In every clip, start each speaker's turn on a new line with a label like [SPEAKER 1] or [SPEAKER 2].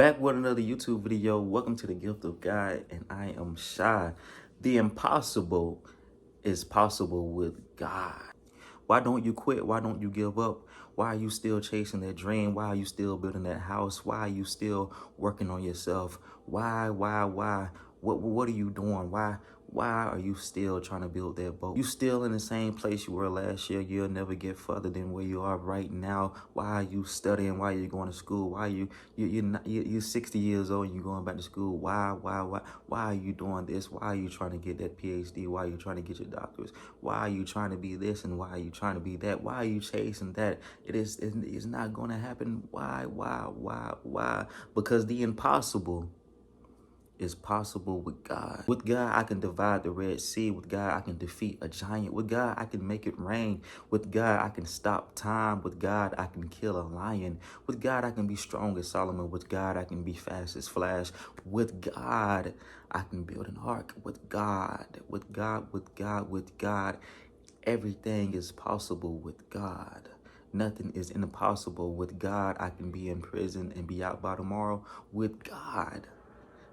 [SPEAKER 1] Back with another YouTube video. Welcome to the Gift of God, and I am Shy. The impossible is possible with God. Why don't you quit? Why don't you give up? Why are you still chasing that dream? Why are you still building that house? Why are you still working on yourself? Why? What are you doing? Why are you still trying to build that boat? You still in the same place you were last year. You'll never get further than where you are right now. Why are you studying? Why are you going to school? Why are you're 60 years old and you're going back to school? Why are you doing this? Why are you trying to get that PhD? Why are you trying to get your doctorate? Why are you trying to be this and why are you trying to be that? Why are you chasing that? It's not going to happen. Why? Because the impossible is possible with God. With God, I can divide the Red Sea. With God, I can defeat a giant. With God, I can make it rain. With God, I can stop time. With God, I can kill a lion. With God, I can be strong as Solomon. With God, I can be fast as Flash. With God, I can build an ark. With God, everything is possible with God. Nothing is impossible with God. I can be in prison and be out by tomorrow with God.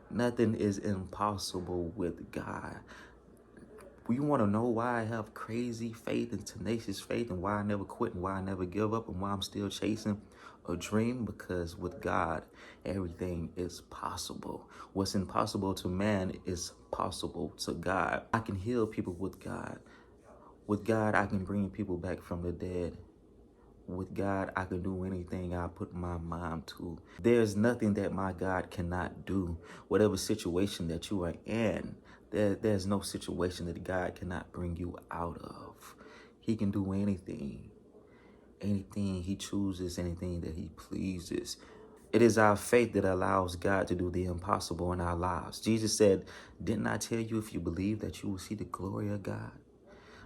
[SPEAKER 1] Nothing is impossible with God. You want to know why I have crazy faith and tenacious faith and why I never quit and why I never give up and why I'm still chasing a dream? Because with God, everything is possible. What's impossible to man is possible to God. I can heal people with God. With God, I can bring people back from the dead. With God, I can do anything I put my mind to. There's nothing that my God cannot do. Whatever situation that you are in, there's no situation that God cannot bring you out of. He can do anything. Anything he chooses, anything that he pleases. It is our faith that allows God to do the impossible in our lives. Jesus said, didn't I tell you if you believe that you will see the glory of God?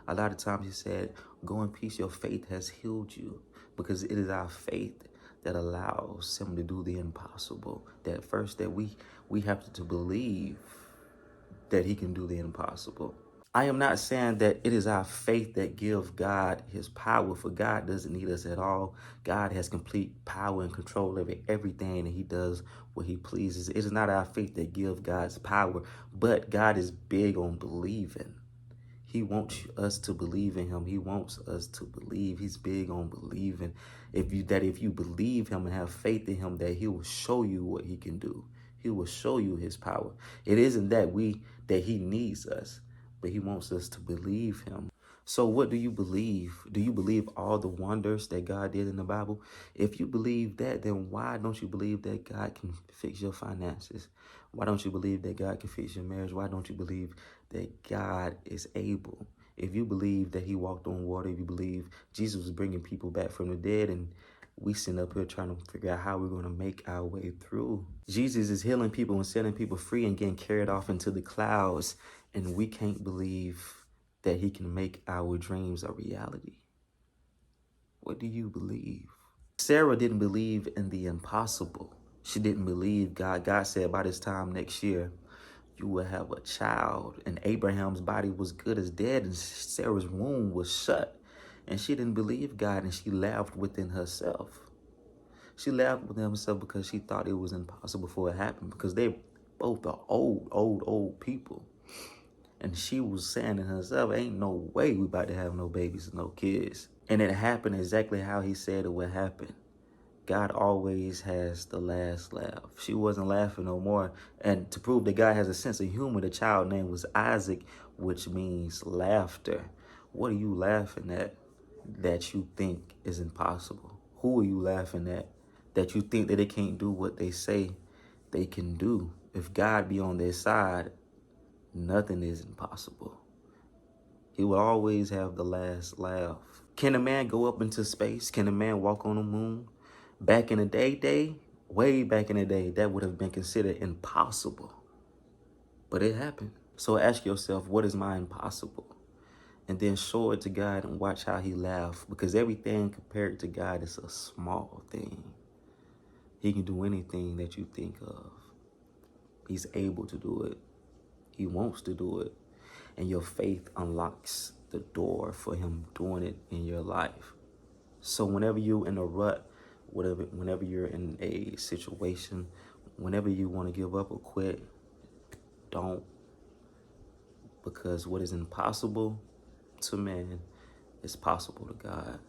[SPEAKER 1] A lot of times he said, go in peace, your faith has healed you. Because it is our faith that allows him to do the impossible. That first that we have to believe that he can do the impossible. I am not saying that it is our faith that gives God his power, for God doesn't need us at all. God has complete power and control over everything, and he does what he pleases. It is not our faith that gives God's power, but God is big on believing. He wants us to believe in him. He wants us to believe. He's big on believing. If you believe him and have faith in him, that he will show you what he can do. He will show you his power. It isn't that he needs us, but he wants us to believe him. So what do you believe? Do you believe all the wonders that God did in the Bible? If you believe that, then why don't you believe that God can fix your finances? Why don't you believe that God can fix your marriage? Why don't you believe that God is able? If you believe that he walked on water, if you believe Jesus was bringing people back from the dead, and we sitting up here trying to figure out how we're going to make our way through. Jesus is healing people and setting people free and getting carried off into the clouds, and we can't believe that he can make our dreams a reality. What do you believe? Sarah didn't believe in the impossible. She didn't believe God. God said by this time next year, you will have a child. And Abraham's body was good as dead, and Sarah's womb was shut. And she didn't believe God, and she laughed within herself. She laughed within herself because she thought it was impossible for it to happen, because they both are old people. And she was saying to herself, ain't no way we about to have no babies and no kids. And it happened exactly how he said it would happen. God always has the last laugh. She wasn't laughing no more. And to prove that God has a sense of humor, the child name was Isaac, which means laughter. What are you laughing at that you think is impossible? Who are you laughing at that you think that they can't do what they say they can do? If God be on their side, nothing is impossible. He will always have the last laugh. Can a man go up into space? Can a man walk on the moon? Back in the day, way back in the day, that would have been considered impossible. But it happened. So ask yourself, what is my impossible? And then show it to God and watch how he laughs. Because everything compared to God is a small thing. He can do anything that you think of. He's able to do it. He wants to do it. And your faith unlocks the door for him doing it in your life. So whenever you're in a rut, whenever you're in a situation, whenever you want to give up or quit, don't, because what is impossible to man is possible to God.